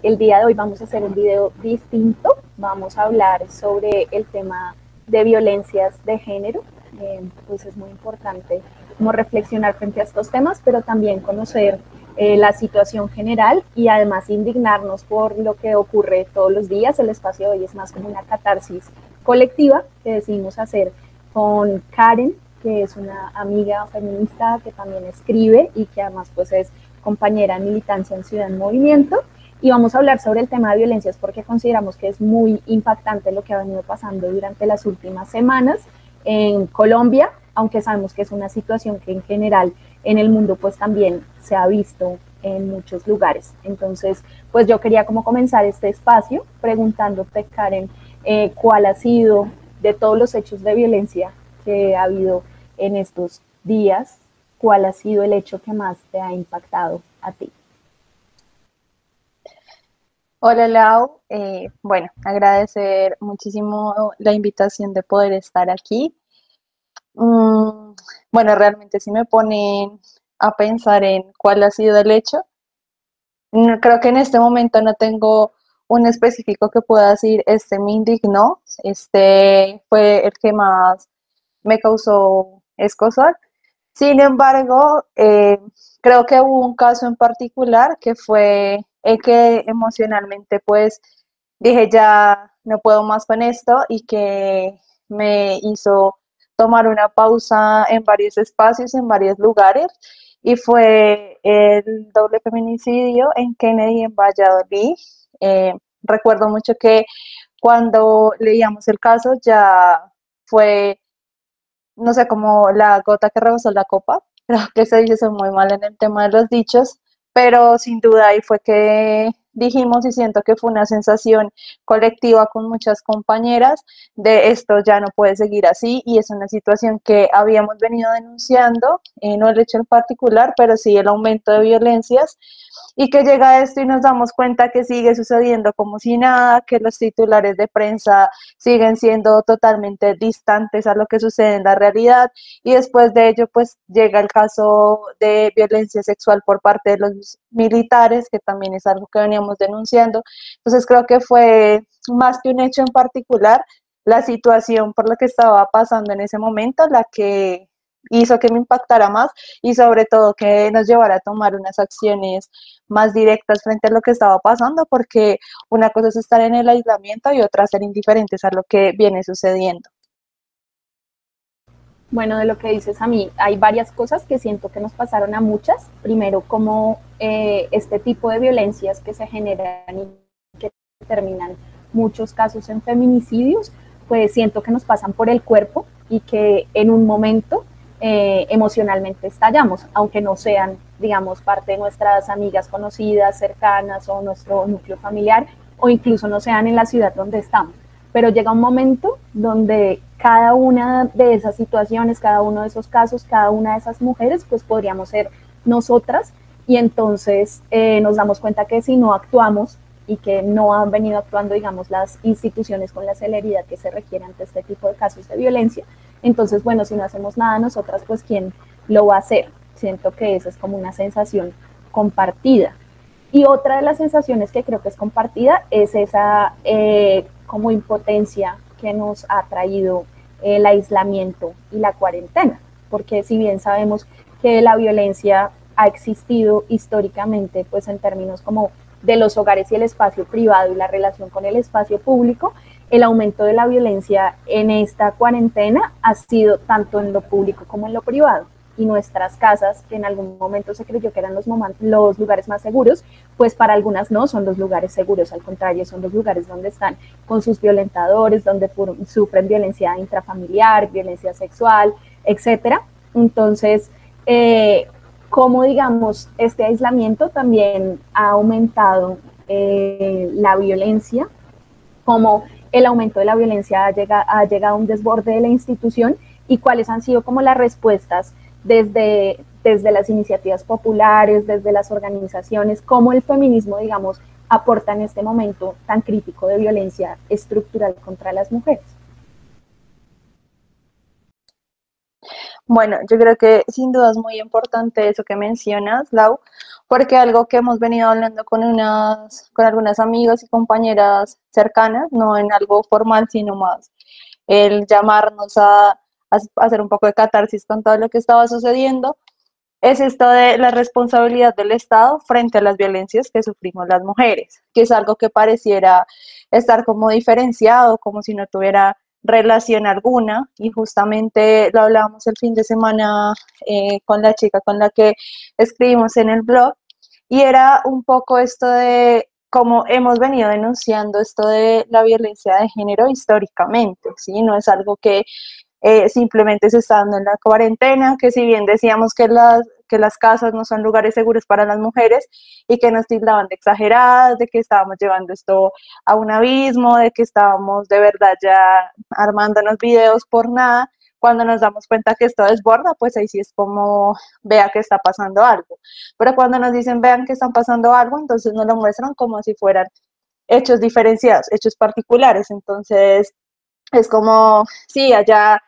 El día de hoy vamos a hacer un video distinto, vamos a hablar sobre el tema de violencias de género, pues es muy importante como reflexionar frente a estos temas, pero también conocer la situación general y además indignarnos por lo que ocurre todos los días. El espacio de hoy es más como una catarsis colectiva que decidimos hacer con Karen, que es una amiga feminista que también escribe y que además pues es compañera de militancia en Ciudad en Movimiento. Y vamos a hablar sobre el tema de violencias porque consideramos que es muy impactante lo que ha venido pasando durante las últimas semanas en Colombia, aunque sabemos que es una situación que en general en el mundo pues también se ha visto en muchos lugares. Entonces, pues yo quería como comenzar este espacio preguntándote, Karen, cuál ha sido de todos los hechos de violencia que ha habido en estos días, cuál ha sido el hecho que más te ha impactado a ti. Hola Lau, bueno, agradecer muchísimo la invitación de poder estar aquí. Mm, bueno, realmente si me ponen a pensar en cuál ha sido el hecho, creo que en este momento no tengo un específico que pueda decir, este me indignó, este fue el que más me causó escozor. Sin embargo, creo que hubo un caso en particular que fue el que emocionalmente pues dije ya no puedo más con esto y que me hizo tomar una pausa en varios espacios, en varios lugares, y fue el doble feminicidio en Kennedy, en Valladolid. Recuerdo mucho que cuando leíamos el caso ya fue, no sé, como la gota que rebasó la copa. Creo que se dice soy muy mal en el tema de los dichos, pero sin duda ahí fue que dijimos y siento que fue una sensación colectiva con muchas compañeras de esto ya no puede seguir así y es una situación que habíamos venido denunciando, no el hecho en particular, pero sí el aumento de violencias y que llega esto y nos damos cuenta que sigue sucediendo como si nada, que los titulares de prensa siguen siendo totalmente distantes a lo que sucede en la realidad y después de ello pues llega el caso de violencia sexual por parte de los militares, que también es algo que veníamos denunciando. Entonces creo que fue más que un hecho en particular, la situación por la que estaba pasando en ese momento, la que hizo que me impactara más y sobre todo que nos llevara a tomar unas acciones más directas frente a lo que estaba pasando, porque una cosa es estar en el aislamiento y otra ser indiferentes a lo que viene sucediendo. Bueno, de lo que dices a mí, hay varias cosas que siento que nos pasaron a muchas. Primero, como este tipo de violencias que se generan y que terminan muchos casos en feminicidios, pues siento que nos pasan por el cuerpo y que en un momento emocionalmente estallamos, aunque no sean, digamos, parte de nuestras amigas conocidas, cercanas o nuestro núcleo familiar, o incluso no sean en la ciudad donde estamos. Pero llega un momento donde cada una de esas situaciones, cada uno de esos casos, cada una de esas mujeres, pues podríamos ser nosotras y entonces nos damos cuenta que si no actuamos y que no han venido actuando, digamos, las instituciones con la celeridad que se requiere ante este tipo de casos de violencia, entonces, bueno, si no hacemos nada nosotras, pues ¿quién lo va a hacer? Siento que esa es como una sensación compartida. Y otra de las sensaciones que creo que es compartida es esa como impotencia que nos ha traído el aislamiento y la cuarentena, porque si bien sabemos que la violencia ha existido históricamente, pues en términos como de los hogares y el espacio privado y la relación con el espacio público, el aumento de la violencia en esta cuarentena ha sido tanto en lo público como en lo privado. Y nuestras casas, que en algún momento se creyó que eran los lugares más seguros, pues para algunas no son los lugares seguros, al contrario, son los lugares donde están con sus violentadores, donde sufren violencia intrafamiliar, violencia sexual, etcétera. Entonces, como digamos, este aislamiento también ha aumentado la violencia, como el aumento de la violencia ha llegado a un desborde de la institución y cuáles han sido como las respuestas desde las iniciativas populares, desde las organizaciones, cómo el feminismo, digamos, aporta en este momento tan crítico de violencia estructural contra las mujeres. Bueno, yo creo que sin duda es muy importante eso que mencionas, Lau, porque algo que hemos venido hablando con algunas amigas y compañeras cercanas, no en algo formal, sino más el llamarnos a hacer un poco de catarsis con todo lo que estaba sucediendo, es esto de la responsabilidad del Estado frente a las violencias que sufrimos las mujeres, que es algo que pareciera estar como diferenciado, como si no tuviera relación alguna, y justamente lo hablábamos el fin de semana con la chica con la que escribimos en el blog, y era un poco esto de cómo hemos venido denunciando esto de la violencia de género históricamente, ¿sí? No es algo que simplemente se está dando en la cuarentena, que si bien decíamos que las casas no son lugares seguros para las mujeres y que nos tildaban de exageradas, de que estábamos llevando esto a un abismo, de que estábamos de verdad ya armándonos videos por nada, cuando nos damos cuenta que esto desborda, pues ahí sí es como, vea que está pasando algo. Pero cuando nos dicen, vean que están pasando algo, entonces nos lo muestran como si fueran hechos diferenciados, hechos particulares. Entonces, es como, sí, allá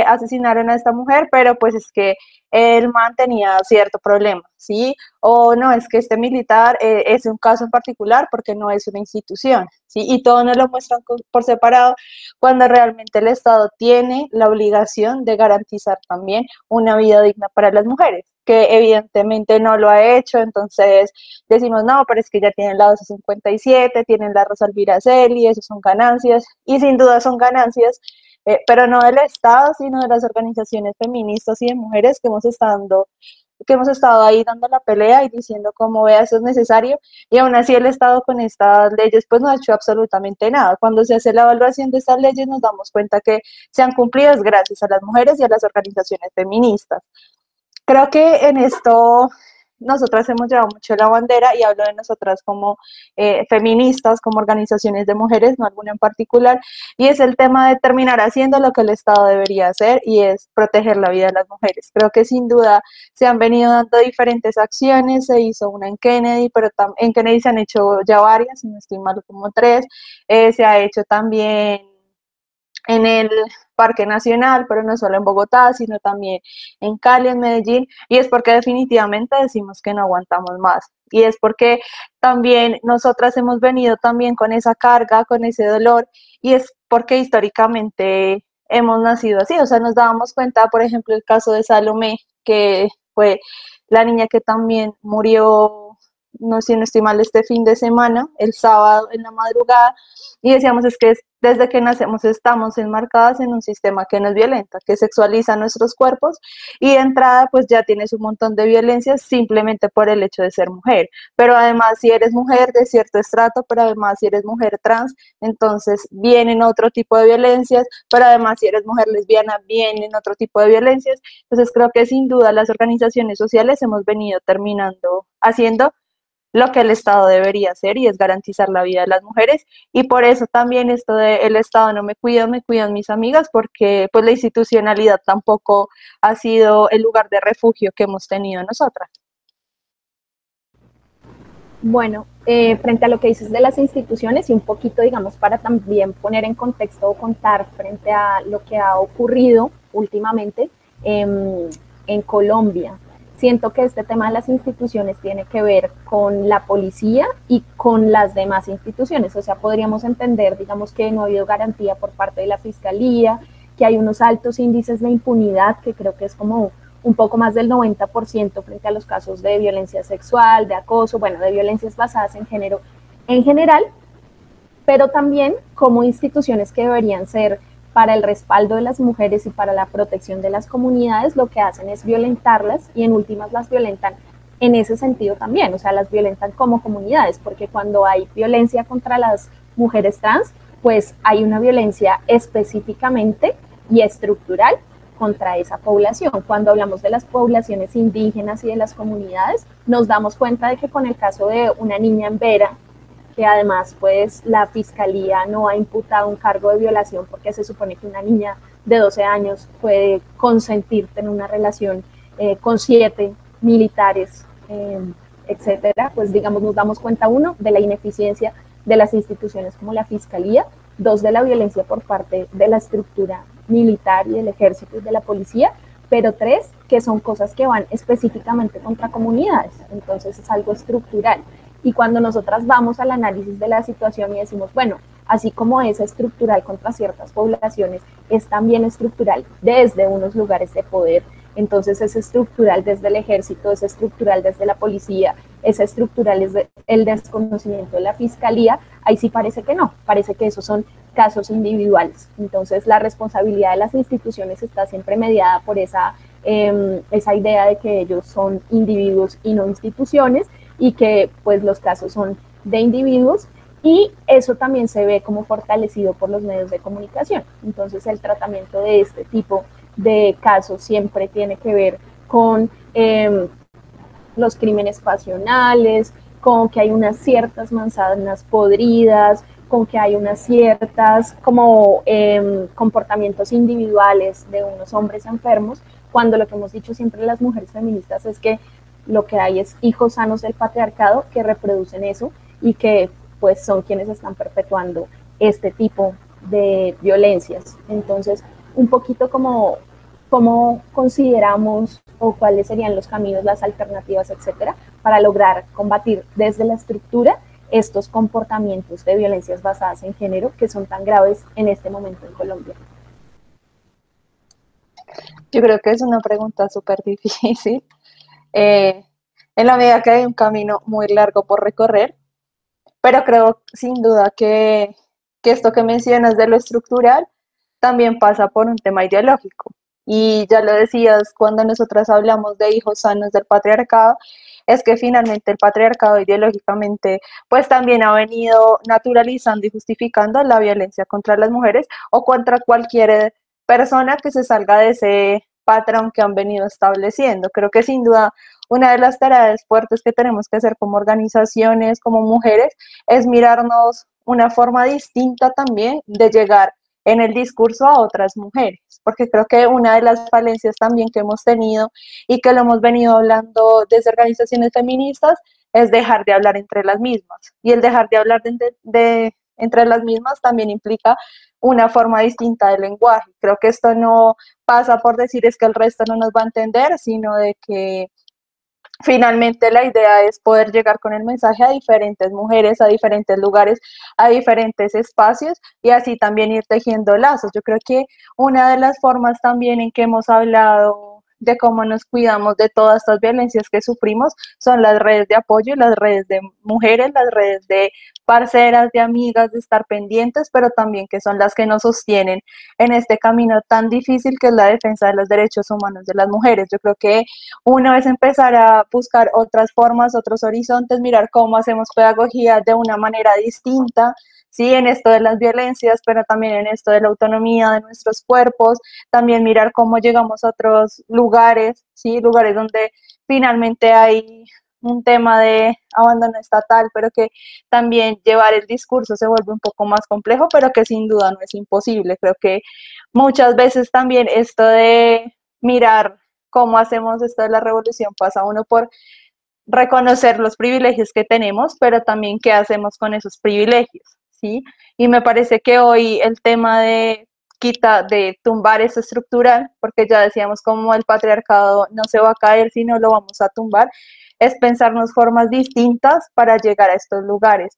asesinaron a esta mujer, pero pues es que el man tenía cierto problema, ¿sí? O no, es que este militar es un caso en particular porque no es una institución, ¿sí? Y todo nos lo muestran por separado cuando realmente el Estado tiene la obligación de garantizar también una vida digna para las mujeres, que evidentemente no lo ha hecho. Entonces decimos, no, pero es que ya tienen la 257, tienen la Rosa Elvira Celi, eso son ganancias, y sin duda son ganancias, pero no del Estado, sino de las organizaciones feministas y de mujeres que hemos estado ahí dando la pelea y diciendo como vea, eso es necesario, y aún así el Estado con estas leyes pues no ha hecho absolutamente nada. Cuando se hace la evaluación de estas leyes nos damos cuenta que se han cumplido gracias a las mujeres y a las organizaciones feministas. Creo que en esto nosotras hemos llevado mucho la bandera, y hablo de nosotras como feministas, como organizaciones de mujeres, no alguna en particular, y es el tema de terminar haciendo lo que el Estado debería hacer, y es proteger la vida de las mujeres. Creo que sin duda se han venido dando diferentes acciones, se hizo una en Kennedy, pero en Kennedy se han hecho ya varias, si no estoy mal, como tres. Se ha hecho también en el Parque Nacional, pero no solo en Bogotá, sino también en Cali, en Medellín, y es porque definitivamente decimos que no aguantamos más. Y es porque también nosotras hemos venido también con esa carga, con ese dolor, y es porque históricamente hemos nacido así. O sea, nos dábamos cuenta, por ejemplo, el caso de Salomé, que fue la niña que también murió, no sé si no estoy mal, este fin de semana, el sábado en la madrugada, y decíamos, es que desde que nacemos estamos enmarcadas en un sistema que nos violenta, que sexualiza nuestros cuerpos, y de entrada pues ya tienes un montón de violencias simplemente por el hecho de ser mujer. Pero además si eres mujer de cierto estrato, pero además si eres mujer trans, entonces vienen otro tipo de violencias, pero además si eres mujer lesbiana, vienen otro tipo de violencias. Entonces creo que sin duda las organizaciones sociales hemos venido terminando haciendo lo que el Estado debería hacer, y es garantizar la vida de las mujeres. Y por eso también esto de el Estado no me cuida, me cuidan mis amigas, porque pues la institucionalidad tampoco ha sido el lugar de refugio que hemos tenido nosotras. Bueno, frente a lo que dices de las instituciones y un poquito, digamos, para también poner en contexto o contar frente a lo que ha ocurrido últimamente en Colombia. Siento que este tema de las instituciones tiene que ver con la policía y con las demás instituciones. O sea, podríamos entender, digamos, que no ha habido garantía por parte de la fiscalía, que hay unos altos índices de impunidad, que creo que es como un poco más del 90% frente a los casos de violencia sexual, de acoso, bueno, de violencias basadas en género en general, pero también como instituciones que deberían ser para el respaldo de las mujeres y para la protección de las comunidades, lo que hacen es violentarlas, y en últimas las violentan en ese sentido también, o sea, las violentan como comunidades, porque cuando hay violencia contra las mujeres trans, pues hay una violencia específicamente y estructural contra esa población. Cuando hablamos de las poblaciones indígenas y de las comunidades, nos damos cuenta de que con el caso de una niña en Vera, que además pues la fiscalía no ha imputado un cargo de violación, porque se supone que una niña de 12 años puede consentir tener una relación con 7 militares, etcétera. Pues digamos, nos damos cuenta, uno, de la ineficiencia de las instituciones como la fiscalía, dos, de la violencia por parte de la estructura militar y del ejército y de la policía, pero 3, que son cosas que van específicamente contra comunidades, entonces es algo estructural. Y cuando nosotras vamos al análisis de la situación y decimos, bueno, así como es estructural contra ciertas poblaciones, es también estructural desde unos lugares de poder, entonces es estructural desde el ejército, es estructural desde la policía, es estructural desde el desconocimiento de la fiscalía, ahí sí parece que no, parece que esos son casos individuales. Entonces la responsabilidad de las instituciones está siempre mediada por esa idea de que ellos son individuos y no instituciones, y que pues los casos son de individuos, y eso también se ve como fortalecido por los medios de comunicación. Entonces el tratamiento de este tipo de casos siempre tiene que ver con los crímenes pasionales, con que hay unas ciertas manzanas podridas, con que hay unas ciertas como comportamientos individuales de unos hombres enfermos, cuando lo que hemos dicho siempre las mujeres feministas es que lo que hay es hijos sanos del patriarcado que reproducen eso y que pues son quienes están perpetuando este tipo de violencias. Entonces, un poquito como cómo consideramos o cuáles serían los caminos, las alternativas, etcétera, para lograr combatir desde la estructura estos comportamientos de violencias basadas en género que son tan graves en este momento en Colombia. Yo creo que es una pregunta súper difícil. En la medida que hay un camino muy largo por recorrer, pero creo sin duda que esto que mencionas de lo estructural también pasa por un tema ideológico. Y ya lo decías cuando nosotras hablamos de hijos sanos del patriarcado, es que finalmente el patriarcado ideológicamente pues también ha venido naturalizando y justificando la violencia contra las mujeres o contra cualquier persona que se salga de ese patrón que han venido estableciendo. Creo que sin duda una de las tareas fuertes que tenemos que hacer como organizaciones, como mujeres, es mirarnos una forma distinta también de llegar en el discurso a otras mujeres, porque creo que una de las falencias también que hemos tenido y que lo hemos venido hablando desde organizaciones feministas es dejar de hablar entre las mismas. Y el dejar de hablar entre las mismas también implica una forma distinta del lenguaje. Creo que esto no pasa por decir es que el resto no nos va a entender, sino de que finalmente la idea es poder llegar con el mensaje a diferentes mujeres, a diferentes lugares, a diferentes espacios y así también ir tejiendo lazos. Yo creo que una de las formas también en que hemos hablado de cómo nos cuidamos de todas estas violencias que sufrimos son las redes de apoyo, las redes de mujeres, las redes de parceras, de amigas, de estar pendientes, pero también que son las que nos sostienen en este camino tan difícil que es la defensa de los derechos humanos de las mujeres. Yo creo que uno es empezar a buscar otras formas, otros horizontes, mirar cómo hacemos pedagogía de una manera distinta, sí, en esto de las violencias, pero también en esto de la autonomía de nuestros cuerpos, también mirar cómo llegamos a otros lugares, sí, lugares donde finalmente hay un tema de abandono estatal, pero que también llevar el discurso se vuelve un poco más complejo, pero que sin duda no es imposible. Creo que muchas veces también esto de mirar cómo hacemos esto de la revolución pasa uno por reconocer los privilegios que tenemos, pero también qué hacemos con esos privilegios, ¿sí? Y me parece que hoy el tema de tumbar eso estructural, porque ya decíamos como el patriarcado no se va a caer, sino lo vamos a tumbar, es pensarnos formas distintas para llegar a estos lugares.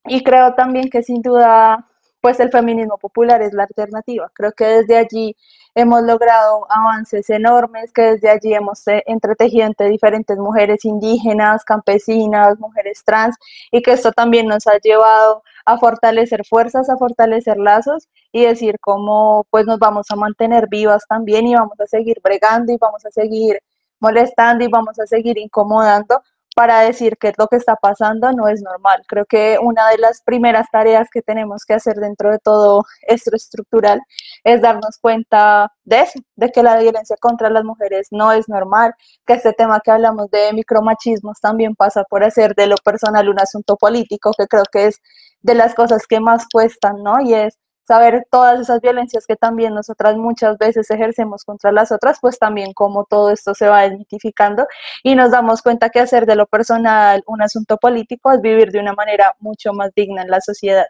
Y creo también que sin duda, pues el feminismo popular es la alternativa. Creo que desde allí hemos logrado avances enormes, que desde allí hemos entretejido entre diferentes mujeres indígenas, campesinas, mujeres trans, y que esto también nos ha llevado a fortalecer fuerzas, a fortalecer lazos y decir cómo pues nos vamos a mantener vivas también y vamos a seguir bregando y vamos a seguir molestando y vamos a seguir incomodando para decir que lo que está pasando no es normal. Creo que una de las primeras tareas que tenemos que hacer dentro de todo esto estructural es darnos cuenta de eso, de que la violencia contra las mujeres no es normal, que este tema que hablamos de micromachismos también pasa por hacer de lo personal un asunto político, que creo que es de las cosas que más cuestan, ¿no? Y es saber todas esas violencias que también nosotras muchas veces ejercemos contra las otras, pues también cómo todo esto se va desmitificando y nos damos cuenta que hacer de lo personal un asunto político es vivir de una manera mucho más digna en la sociedad.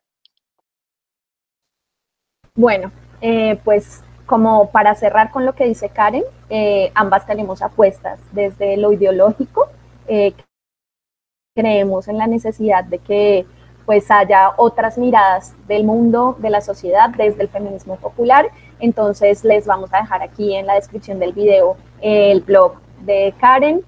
Bueno, pues como para cerrar con lo que dice Karen, ambas tenemos apuestas desde lo ideológico. Creemos en la necesidad de que pues haya otras miradas del mundo, de la sociedad, desde el feminismo popular. Entonces les vamos a dejar aquí en la descripción del video el blog de Karen,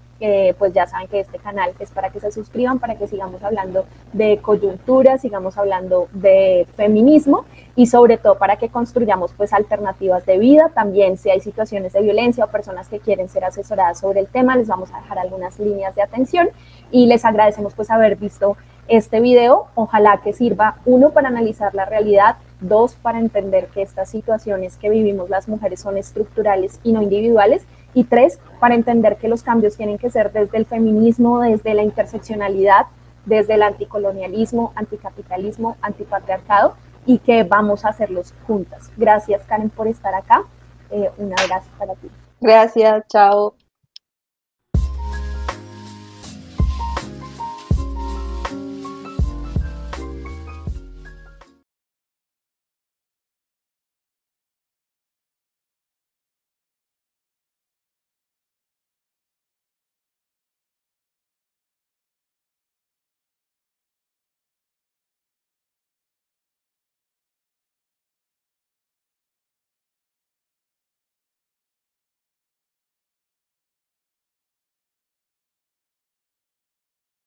pues ya saben que este canal es para que se suscriban, para que sigamos hablando de coyuntura, sigamos hablando de feminismo y sobre todo para que construyamos pues alternativas de vida. También si hay situaciones de violencia o personas que quieren ser asesoradas sobre el tema, les vamos a dejar algunas líneas de atención y les agradecemos pues haber visto este video. Ojalá que sirva, 1, para analizar la realidad, 2, para entender que estas situaciones que vivimos las mujeres son estructurales y no individuales, y 3, para entender que los cambios tienen que ser desde el feminismo, desde la interseccionalidad, desde el anticolonialismo, anticapitalismo, antipatriarcado, y que vamos a hacerlos juntas. Gracias, Karen, por estar acá. Un abrazo para ti. Gracias, chao.